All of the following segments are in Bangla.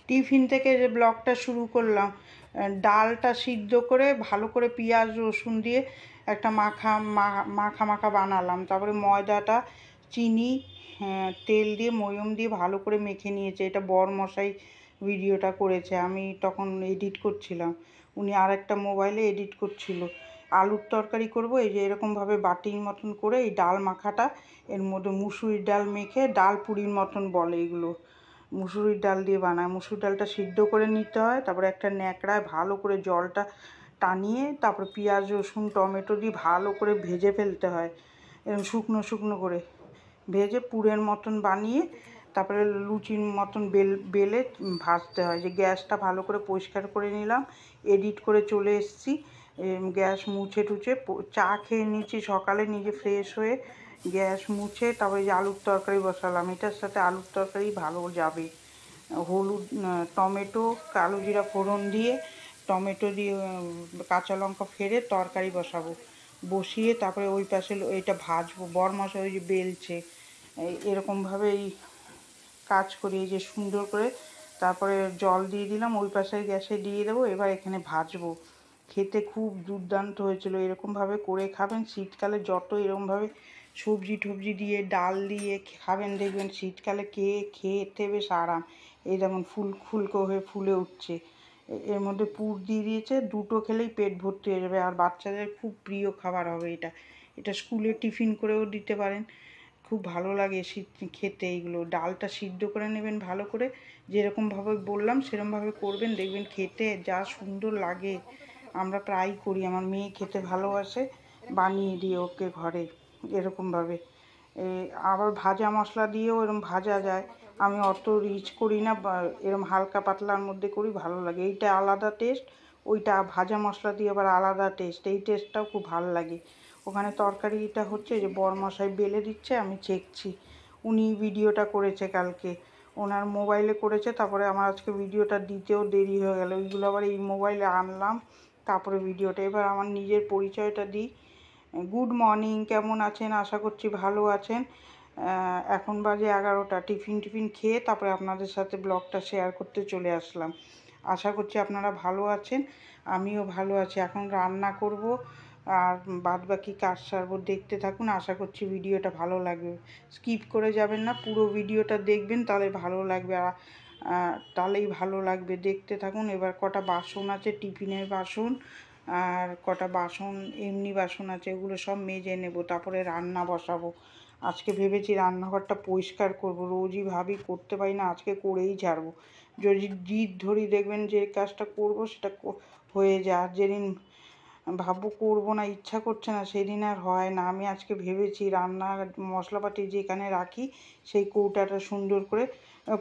টিফিন থেকে যে ব্লগটা শুরু করলাম, ডালটা সিদ্ধ করে ভালো করে পেঁয়াজ রসুন দিয়ে একটা মাখা মাখা বানালাম। তারপরে ময়দাটা চিনি তেল দিয়ে ময়ম দিয়ে ভালো করে মেখে নিয়েছে। এটা বরমশাই ভিডিওটা করেছে, আমি তখন এডিট করছিলাম, উনি আর একটা মোবাইলে এডিট করছিল। আলুর তরকারি করব, এই যে এরকমভাবে বাটির মতন করে এই ডাল মাখাটা এর মধ্যে মুসুরির ডাল মেখে, ডাল পুরির মতন বলে এগুলো, মুসুরির ডাল দিয়ে বানায়। মুসুর ডালটা সিদ্ধ করে নিতে হয়, তারপরে একটা ন্যাকড়ায় ভালো করে জলটা টানিয়ে তারপরে পেঁয়াজ রসুন টমেটো দিয়ে ভালো করে ভেজে ফেলতে হয়, এরকম শুকনো শুকনো করে ভেজে পুরের মতন বানিয়ে তারপরে লুচির মতন বেলে ভাজতে হয়। যে গ্যাসটা ভালো করে পরিষ্কার করে নিলাম, এডিট করে চলে এসেছি, গ্যাস মুছে টুছে চা খেয়ে নিয়েছি সকালে, নিজে ফ্রেশ হয়ে গ্যাস মুছে তারপরে যে আলুর তরকারি বসালাম। এটার সাথে আলুর তরকারি ভালো যাবে। হলুদ টমেটো কালো জিরা ফোড়ন দিয়ে টমেটো দিয়ে কাঁচা লঙ্কা ফেলে তরকারি বসাবো, বসিয়ে তারপরে ওই পাশে এটা ভাজবো। বরমশাই ওই যে বেলছে, এরকমভাবে এই কাজ করি, এই যে সুন্দর করে তারপরে জল দিয়ে দিলাম, ওই পাশের গ্যাসে দিয়ে দেবো। এবার এখানে ভাজবো। খেতে খুব দুর্দান্ত হয়েছিল। এরকমভাবে করে খাবেন শীতকালে, যত এরকমভাবে সবজি টবজি দিয়ে ডাল দিয়ে খাবেন দেখবেন শীতকালে খেতে বেশ আরাম। এই যেমন ফুলকো হয়ে ফুলে উঠছে। এর মধ্যে পুর দিয়ে দিয়েছে, দুটো খেলেই পেট ভর্তি হয়ে যাবে। আর বাচ্চাদের খুব প্রিয় খাবার হবে এটা। এটা স্কুলে টিফিন করেও দিতে পারেন, খুব ভালো লাগে খেতে এইগুলো। ডালটা সিদ্ধ করে নেবেন ভালো করে, যেরকমভাবে বললাম সেরকমভাবে করবেন, দেখবেন খেতে যা সুন্দর লাগে। আমরা প্রায়ই করি, আমার মেয়ে খেতে ভালোবাসে, বানিয়ে দিই ওকে ঘরে এরকমভাবে। আবার ভাজা মশলা দিয়েও এরকম ভাজা যায়, আমি অত রিচ করি না, এরকম হালকা পাতলার মধ্যে করি, ভালো লাগে। এইটা আলাদা টেস্ট, ওইটা ভাজা মশলা দিয়ে আবার আলাদা টেস্ট, এই টেস্টটাও খুব ভালো লাগে। ওখানে তরকারিটা হচ্ছে, যে বরমশাই বেলে দিচ্ছে, আমি চেকছি। উনি ভিডিওটা করেছে কালকে, ওনার মোবাইলে করেছে, তারপরে আমার আজকে ভিডিওটা দিতেও দেরি হয়ে গেল। ওইগুলো আবার এই মোবাইলে আনলাম, তারপরে ভিডিওটা। এবার আমার নিজের পরিচয়টা দিই। গুড মর্নিং, কেমন আছেন? আশা করছি ভালো আছেন। এখন বাজে 11টা। টিফিন খেয়ে তারপরে আপনাদের সাথে ব্লগটা শেয়ার করতে চলে আসলাম। আশা করছি আপনারা ভালো আছেন, আমিও ভালো আছি। এখন রান্না করব আর বাদবাকি কাজ সারবো, দেখতে থাকুন। আশা করছি ভিডিওটা ভালো লাগবে, স্কিপ করে যাবেন না, পুরো ভিডিওটা দেখবেন, তাহলে ভালো লাগবে। তাহলেই ভালো লাগবে, দেখতে থাকুন। এবার কটা বাসন আছে, টিফিনের বাসন, আর কটা বাসন এমনি বাসন আছে, ওগুলো সব মেজে নেব, তারপরে রান্না বসাবো। আজকে ভেবেছি রান্নাঘরটা পরিষ্কার করব, রোজই ভাবি করতে পারি না, আজকে করেই ছাড়বো। যদি জিদ ধরি দেখবেন যে কাজটা করব সেটা হয়ে যায়, আর যেদিন ভাববো করবো না, ইচ্ছা করছে না, সেদিন আর হয় না। আমি আজকে ভেবেছি রান্নার মশলাপাতি যেখানে রাখি সেই কৌটাটা সুন্দর করে,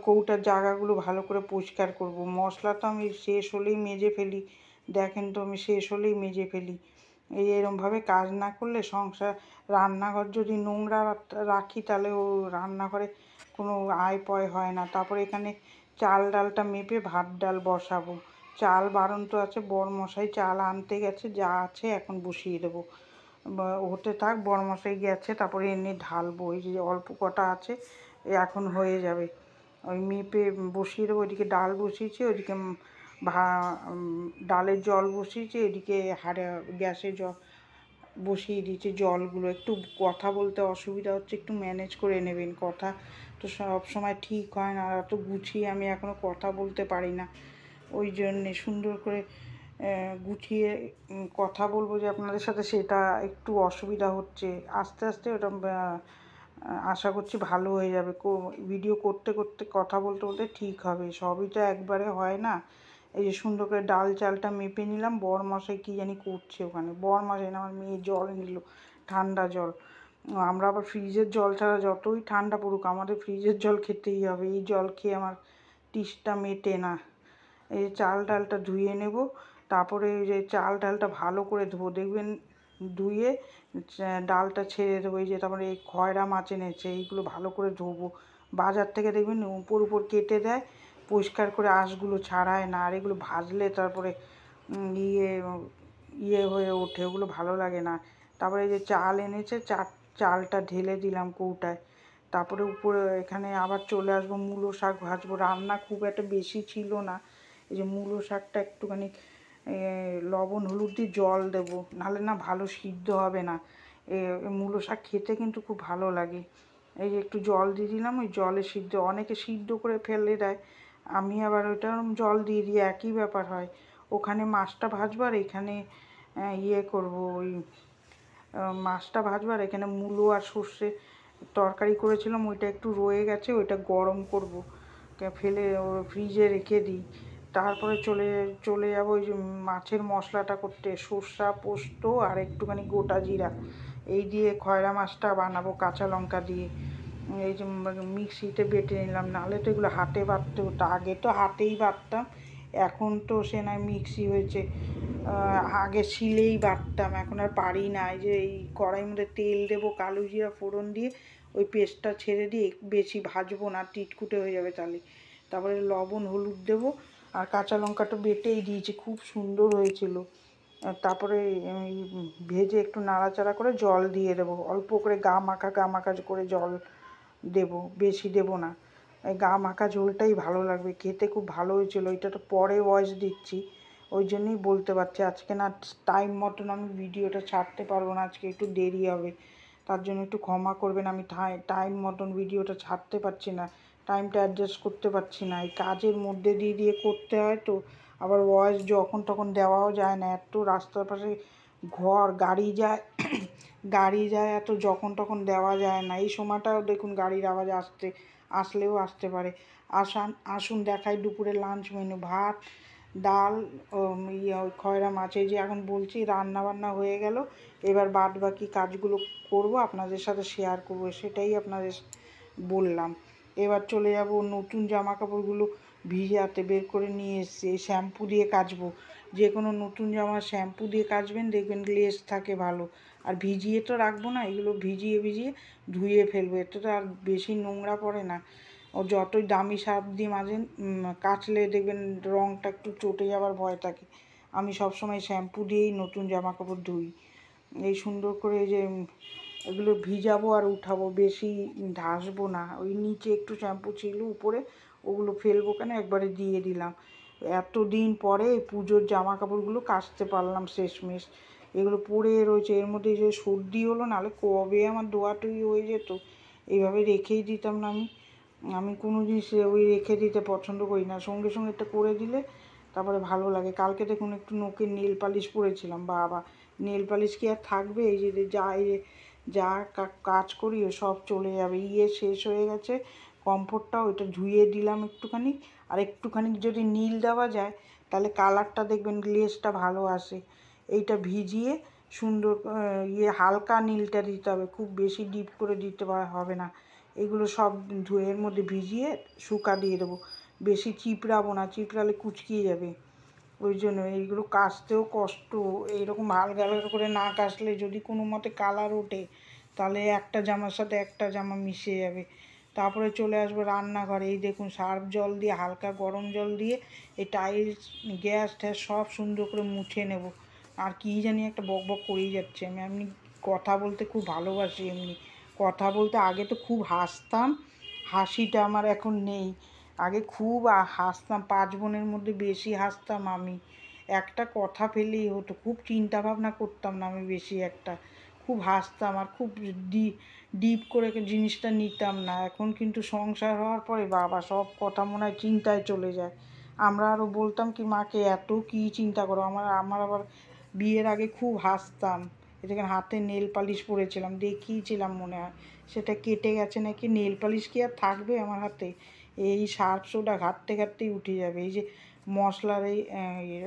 কৌটার জায়গাগুলো ভালো করে পরিষ্কার করব। মশলা তো আমি শেষ হলেই মেজে ফেলি, দেখেন তো, আমি শেষ হলেই মেজে ফেলি। এরমভাবে কাজ না করলে সংসার, রান্নাঘর যদি নোংরা রাখি তাহলে ও রান্নাঘরে কোনো আয় পয় হয় না। তারপরে এখানে চাল ডালটা মেপে ভাত ডাল বসাবো। চাল বাড়ন্ত আছে, বরমশাই চাল আনতে গেছে, যা আছে এখন বসিয়ে দেবো, হতে থাক। বরমশাই গেছে, তারপরে এনে ঢালবো। এই যে অল্প কটা আছে এখন হয়ে যাবে, ওই মেপে বসিয়ে দেবো। ওইদিকে ডাল বসিয়েছি, ওইদিকে ডালের জল বসিয়েছি, এদিকে গ্যাসে জল বসিয়ে দিয়েছি। জলগুলো একটু কথা বলতে অসুবিধা হচ্ছে, একটু ম্যানেজ করে নেবেন। কথা তো সব সময় ঠিক হয় না, আর অত গুছিয়ে আমি এখনও কথা বলতে পারি না, ওই জন্যে সুন্দর করে গুছিয়ে কথা বলবো যে আপনাদের সাথে, সেটা একটু অসুবিধা হচ্ছে। আস্তে আস্তে ওটা আশা করছি ভালো হয়ে যাবে। ভিডিও করতে করতে কথা বলতে বলতে ঠিক হবে, সবই তো একবারে হয় না। এই যে সুন্দর করে ডাল চালটা মেপে নিলাম। বরমশাই কী জানি করছে ওখানে, বরমশাই না, আমার মেয়ে জল নিল, ঠান্ডা জল। আমরা আবার ফ্রিজের জল ছাড়া যতই ঠান্ডা পড়ুক আমাদের ফ্রিজের জল খেতেই হবে, এই জল খেয়ে আমার তৃষ্ণা মেটে না। এই যে চাল ডালটা ধুয়ে নেব, তারপরে এই যে চাল ডালটা ভালো করে ধোবো, দেখবেন ধুয়ে ডালটা ছেড়ে দেবো। এই যে তারপরে এই খয়রা মাছ এনেছে, এইগুলো ভালো করে ধোবো। বাজার থেকে দেখবেন উপর কেটে দেয়, পরিষ্কার করে আঁশগুলো ছাড়ায় না, আর এগুলো ভাজলে তারপরে ইয়ে হয়ে ওঠে, ওগুলো ভালো লাগে না। তারপরে এই যে চাল এনেছে, চালটা ঢেলে দিলাম কৌটায়, তারপরে উপরে এখানে আবার চলে আসবো, মূলো শাক ভাজবো। রান্না খুব একটা বেশি ছিল না, এই যে মূলো শাকটা একটুখানি লবণ হলুদ দিয়ে জল দেবো, নাহলে না ভালো সিদ্ধ হবে না। মূলো শাক খেতে কিন্তু খুব ভালো লাগে। এই যে একটু জল দিয়ে দিলাম, ওই জলে সিদ্ধ, অনেকে সিদ্ধ করে ফেলে দেয়, আমি আবার ওইটা জল দিয়ে দিই, একই ব্যাপার হয়। ওখানে মাছটা ভাজবো আর এখানে করবো, ওই মাছটা ভাজবো আর এখানে মূলো আর সর্ষে তরকারি করেছিলাম, ওইটা একটু রয়ে গেছে, ওইটা গরম করবো, ফেলে ফ্রিজে রেখে দিই। তারপরে চলে যাবো ওই যে মাছের মশলাটা করতে, সর্ষা পোস্ত আর একটুখানি গোটা জিরা এই দিয়ে খয়রা মাছটা বানাবো কাঁচা লঙ্কা দিয়ে। এই যে মিক্সিতে বেটে নিলাম, নাহলে তো এগুলো হাতে বাটতে হতো, আগে তো হাতেই বাটতাম, এখন তো সে নয় মিক্সি হয়েছে, আগে শিলেই বাটতাম, এখন আর পারি না। এই যে এই কড়াইয়ের মধ্যে তেল দেবো, কালো জিরা ফোড়ন দিয়ে ওই পেস্টটা ছেড়ে দিয়ে বেশি ভাজবো না, টিটকুটে হয়ে যাবে তাহলে। তারপরে লবণ হলুদ দেবো, আর কাঁচা লঙ্কাটা বেটেই দিয়েছি, খুব সুন্দর হয়েছিল। তারপরে ভেজে একটু নাড়াচাড়া করে জল দিয়ে দেবো, অল্প করে গা মাখা করে জল দেবো, বেশি দেবো না, এই গা মাখা ঝোলটাই ভালো লাগবে, খেতে খুব ভালো হয়েছিল। ওইটা তো পরে ভয়েস দিচ্ছি, ওই জন্যই বলতে পারছি, আজকে না টাইম মতন আমি ভিডিওটা ছাড়তে পারবো না, আজকে একটু দেরি হবে, তার জন্য একটু ক্ষমা করবেন। আমি টাইম মতন ভিডিওটা ছাড়তে পারছি না, টাইমটা অ্যাডজাস্ট করতে পারছি না, এই কাজের মধ্যে দিয়ে করতে হয় তো, আবার ভয়েস যখন তখন দেওয়াও যায় না, এত রাস্তার পাশে ঘর, গাড়ি যায় এত, যখন তখন দেওয়া যায় না। এই সময়টাও দেখুন গাড়ির আওয়াজ আসলেও আসতে পারে। আসুন দেখাই দুপুরে লাঞ্চ মেনু, ভাত ডাল খয়রা মাছ, এই যে এখন বলছি রান্না বান্না হয়ে গেল, এবার বাদ বাকি কাজগুলো করব, আপনাদের সাথে শেয়ার করব, সেটাই আপনাদের বললাম। এবার চলে যাব, নতুন জামা কাপড়গুলো ভিজাতে বের করে নিয়ে এসছি, শ্যাম্পু দিয়ে কাচবো, যে কোনো নতুন জামা শ্যাম্পু দিয়ে কাচবেন, দেখবেন গ্লেজ থাকে ভালো। আর ভিজিয়ে তো রাখবো না, এগুলো ভিজিয়ে ধুয়ে ফেলবো, এতে তো আর বেশি নোংরা পড়ে না। ও যতই দামি সার্ফ দিয়ে মাজেন, কাচলে দেখবেন রঙটা একটু চটে যাওয়ার ভয় থাকে। আমি সবসময় শ্যাম্পু দিয়েই নতুন জামা কাপড় ধুই। এই সুন্দর করে যে এগুলো ভিজাবো আর উঠাবো, বেশি ঢাসবো না, ওই নিচে একটু শ্যাম্পু ছিল উপরে, ওগুলো ফেলবো কেন, একবারে দিয়ে দিলাম। এতদিন পরে এই পুজোর জামা কাপড়গুলো কাচতে পারলাম শেষমেশ, এগুলো পরে রয়েছে, এর মধ্যে যে সর্দি হলো, নাহলে কবে আমার ধোয়াটুই হয়ে যেত। এইভাবে রেখেই দিতাম না, আমি কোনো জিনিস ওই রেখে দিতে পছন্দ করি না, সঙ্গে সঙ্গে এটা করে দিলে তারপরে ভালো লাগে। কালকে দেখুন একটু নোকে নেল পালিশ পরেছিলাম, বাবা নেল পালিশ কি আর থাকবে, এই যে যা কাজ করি সব চলে যাবে, শেষ হয়ে গেছে, কমফোর্টটা ওইটা ধুয়ে দিলাম একটুখানি, আর একটুখানি যদি নীল দেওয়া যায় তাহলে কালারটা দেখবেন গ্লেজটা ভালো আসে। এইটা ভিজিয়ে সুন্দর হালকা নীলটা দিতে হবে, খুব বেশি ডিপ করে দিতে হবে না। এগুলো সব ধুয়ে এর মধ্যে ভিজিয়ে শুকা দিয়ে দেবো, বেশি চিপড়াবো না, চিপড়ালে কুচকিয়ে যাবে, ওই জন্য এইগুলো কাচতেও কষ্ট। এইরকম আলগা করে না কাচলে যদি কোনো মতে কালার ওঠে, তাহলে একটা জামার সাথে একটা জামা মিশে যাবে। তারপরে চলে আসবো রান্নাঘরে, এই দেখুন সার্ফ জল দিয়ে, হালকা গরম জল দিয়ে এই টাইলস গ্যাস ট্যাস সব সুন্দর করে মুছে নেব। আর কি জানি একটা বক বক করেই যাচ্ছে, আমি এমনি কথা বলতে খুব ভালোবাসি, এমনি কথা বলতে আগে তো খুব হাসতাম, হাসিটা আমার এখন নেই, আগে খুব হাসতাম, 5 বোনের মধ্যে বেশি হাসতাম আমি, একটা কথা পেলেই হতো, খুব চিন্তা ভাবনা করতাম না আমি বেশি একটা, খুব হাসতাম আর খুব ডিপ করে জিনিসটা নিতাম না। এখন কিন্তু সংসার হওয়ার পরে বাবা সব কথা মনে হয় চিন্তায় চলে যায়। আমরা আরও বলতাম কি মাকে, এত কী চিন্তা করো, আমার আবার বিয়ের আগে খুব হাসতাম, এটাকে হাতে নেল পালিশ পরেছিলাম, দেখিয়েছিলাম মনে হয়, সেটা কেটে গেছে নাকি, নেল পালিশ কি আর থাকবে আমার হাতে, এই সার্ফ সোডা ঘাঁটতেই উঠে যাবে। এই যে মশলার এই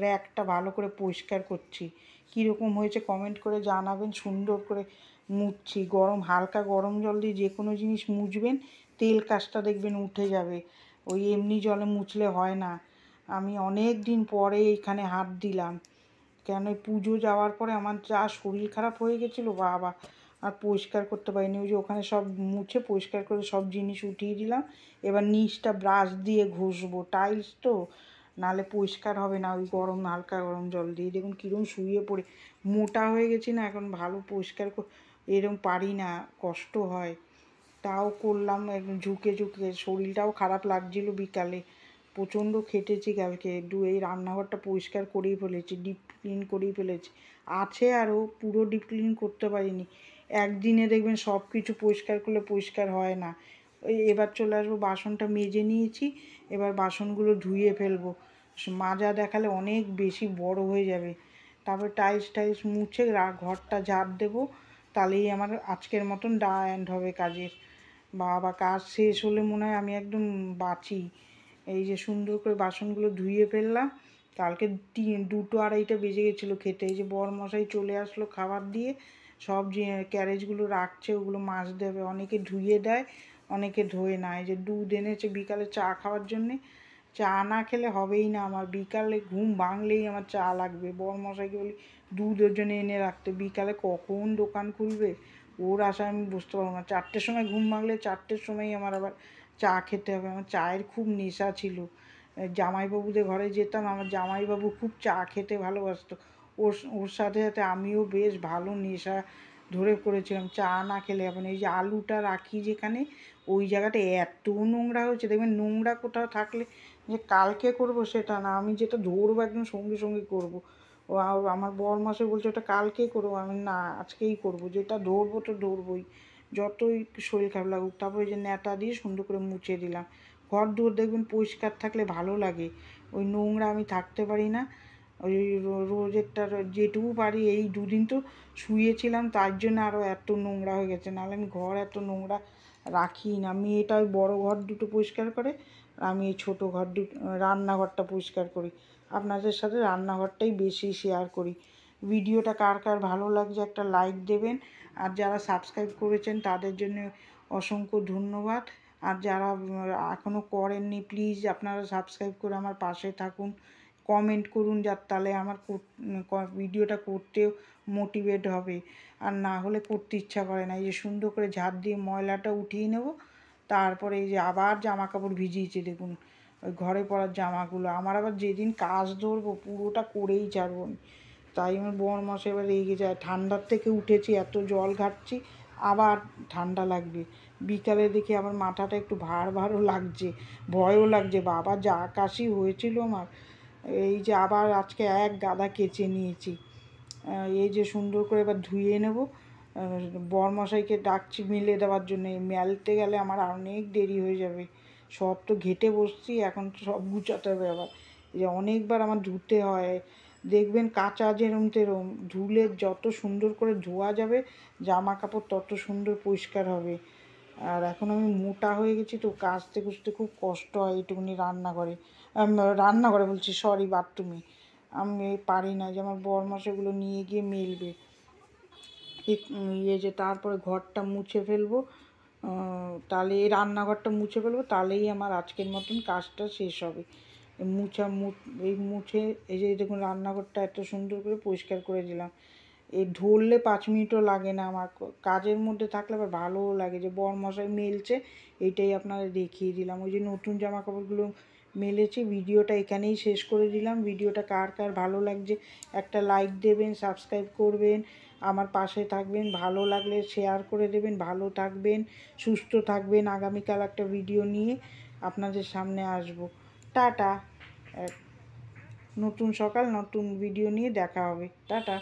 র্যাকটা ভালো করে পরিষ্কার করছি, কীরকম হয়েছে কমেন্ট করে জানাবেন। সুন্দর করে মুছছি, হালকা গরম জল দিয়ে যে কোনো জিনিস মুছবেন, তেল কাজটা দেখবেন উঠে যাবে, ওই এমনি জলে মুছলে হয় না। আমি অনেক দিন পরে এখানে হাত দিলাম, কেন পুজো যাওয়ার পরে আমার যা শরীর খারাপ হয়ে গেছিলো বাবা, আর পরিষ্কার করতে পারিনি। ওই যে ওখানে সব মুছে পরিষ্কার করে সব জিনিস উঠিয়ে দিলাম, এবার নিচটা ব্রাশ দিয়ে ঘষবো, টাইলস তো, নাহলে পরিষ্কার হবে না ওই হালকা গরম জল দিয়ে। দেখুন কীরকম শুয়ে পড়ে মোটা হয়ে গেছি না, এখন ভালো পরিষ্কার এরকম পারি না, কষ্ট হয়। তাও করলাম একদম ঝুঁকে ঝুঁকে, শরীরটাও খারাপ লাগছিল বিকালে, প্রচণ্ড খেটেছি কালকে। এই রান্নাঘরটা পরিষ্কার করেই ফেলেছি, ডিপ ক্লিন করেই ফেলেছি, আছে আরও, পুরো ডিপ ক্লিন করতে পারিনি। একদিনে দেখবেন সব কিছু পরিষ্কার করলে পরিষ্কার হয় না। এবার চলে আসবো, বাসনটা মেজে নিয়েছি, এবার বাসনগুলো ধুয়ে ফেলবো, মাজা দেখালে অনেক বেশি বড় হয়ে যাবে। তারপরে টাইলস মুছে ঘরটা ঝাড় দেবো, তাহলেই আমার আজকের মতন এন্ড হবে কাজের। বাবা, কাজ শেষ হলে মনে হয় আমি একদম বাঁচি। এই যে সুন্দর করে বাসনগুলো ধুয়ে ফেললাম। কালকে 2-2:30 বেজে গেছিলো খেতে। এই যে বরমশাই চলে আসলো খাবার দিয়ে, সব যে ক্যারেজগুলো রাখছে ওগুলো মাজতে হবে। অনেকে ধুয়ে দেয়, অনেকে ধোয় না। এই যে দুধ এনেছে বিকালে চা খাওয়ার জন্যে, চা না খেলে হবেই না আমার, বিকালে ঘুম ভাঙলেই আমার চা লাগবে। বরমশাইকে বলি দুধ ওর জন্য এনে রাখতে, বিকালে কখন দোকান খুলবে ওর আশায় আমি বুঝতে পারবো না। 4টের সময় ঘুম ভাঙলে 4টের সময়ই আমার আবার চা খেতে হবে। আমার চায়ের খুব নেশা ছিল। জামাইবাবুদের ঘরে যেতাম, আমার জামাইবাবু খুব চা খেতে ভালোবাসতো, ওর ওর সাথে সাথে আমিও বেশ ভালো নেশা ধরে করেছিলাম, চা না খেলে হবে না। এই যে আলুটা রাখি যেখানে, ওই জায়গাটা এত নোংরা হয়েছে, দেখবেন নোংরা কোথাও থাকলে যে কালকে করব সেটা না, আমি যেটা ধরবো একদম সঙ্গে সঙ্গে করব। ও আমার বরমাসে বলছে ওটা কালকেই করবো, আমি না আজকেই করব, যেটা ধরবো তো ধরবই, যতই শরীর খারাপ লাগুক। তারপরে যে ন্যাতা দিয়ে সুন্দর করে মুছে দিলাম। ঘর দুয়ার দেখবেন পরিষ্কার থাকলে ভালো লাগে, ওই নোংরা আমি থাকতে পারি না। ওই রোজেরটা যেটুকু পারি, এই দুদিন তো শুয়েছিলাম তার জন্য আরও এত নোংরা হয়ে গেছে, নাহলে আমি ঘর এত নোংরা রাখি না। মেয়েটা ওই বড়ো ঘর দুটো পরিষ্কার করে, আমি এই ছোটো ঘর রান্নাঘরটা পরিষ্কার করি। আপনাদের সাথে রান্নাঘরটাই বেশি শেয়ার করি। ভিডিওটা কার কার ভালো লাগছে একটা লাইক দেবেন, আর যারা সাবস্ক্রাইব করেছেন তাদের জন্য অসংখ্য ধন্যবাদ। আর যারা এখনও করেননি প্লিজ আপনারা সাবস্ক্রাইব করে আমার পাশে থাকুন, কমেন্ট করুন, তাহলে আমার ভিডিওটা করতেও মোটিভেট হবে, আর না হলে করতে ইচ্ছা করে না। এই যে সুন্দর করে ঝাড় দিয়ে ময়লাটা উঠিয়ে নেব, তারপরে এই যে আবার জামা কাপড় ভিজিয়েছি দেখুন, ওই ঘরে পরার জামাগুলো আমার আবার যেদিন কাজ ধরবো পুরোটা করেই ছাড়বো। তাই আমার বরমশাই এবার রেগে যায়, ঠান্ডার থেকে উঠেছি এত জল ঘাটছি, আবার ঠান্ডা লাগবে। বিকালে দেখি আবার মাথাটা একটু ভারও লাগছে, ভয়ও লাগছে, বাবা যা কাশি হয়েছিল আমার। এই যে আবার আজকে এক গাদা কেচে নিয়েছি। এই যে সুন্দর করে এবার ধুয়ে নেব। বরমশাইকে ডাকছি মেলে দেওয়ার জন্য, মেলতে গেলে আমার অনেক দেরি হয়ে যাবে। সব তো ঘেটে বসছি, এখন তো সব গুছাতে হবে আবার। এই যে অনেকবার আমার ধুতে হয়, দেখবেন কাঁচা যেরম তেরম ধুলে যত সুন্দর করে ধোয়া যাবে জামা কাপড় তত সুন্দর পরিষ্কার হবে। আর এখন আমি মোটা হয়ে গেছি তো, কাচতে কুচতে খুব কষ্ট হয় এইটুকুনি রান্নাঘরে বলছি, সরি, বাথরুমে আমি পারি না, যে আমার বরমশাইগুলো নিয়ে গিয়ে মেলবে। যে তারপরে ঘরটা মুছে ফেলবো, তাহলে এই রান্নাঘরটা মুছে ফেলবো, তাহলেই আমার আজকের মতন কাজটা শেষ হবে। মুছে এই যে দেখুন রান্নাঘরটা এত সুন্দর করে পরিষ্কার করে দিলাম। এই ধরলে 5 মিনিটও লাগে না আমার, কাজের মধ্যে থাকলে আবার ভালোও লাগে যে বরমশাই মেলছে, এইটাই আপনাদের দেখিয়ে দিলাম। ওই যে নতুন জামা কাপড়গুলো মেলেছি। ভিডিওটা এখানেই শেষ করে দিলাম। ভিডিওটা কার কার ভালো লাগছে একটা লাইক দেবেন, সাবস্ক্রাইব করবেন, আমার পাশে থাকবেন, ভালো লাগলে শেয়ার করে দেবেন। ভালো থাকবেন, সুস্থ থাকবেন। আগামীকাল একটা ভিডিও নিয়ে আপনাদের সামনে আসব। টাটা। নতুন সকাল নতুন ভিডিও নিয়ে দেখা হবে। টাটা।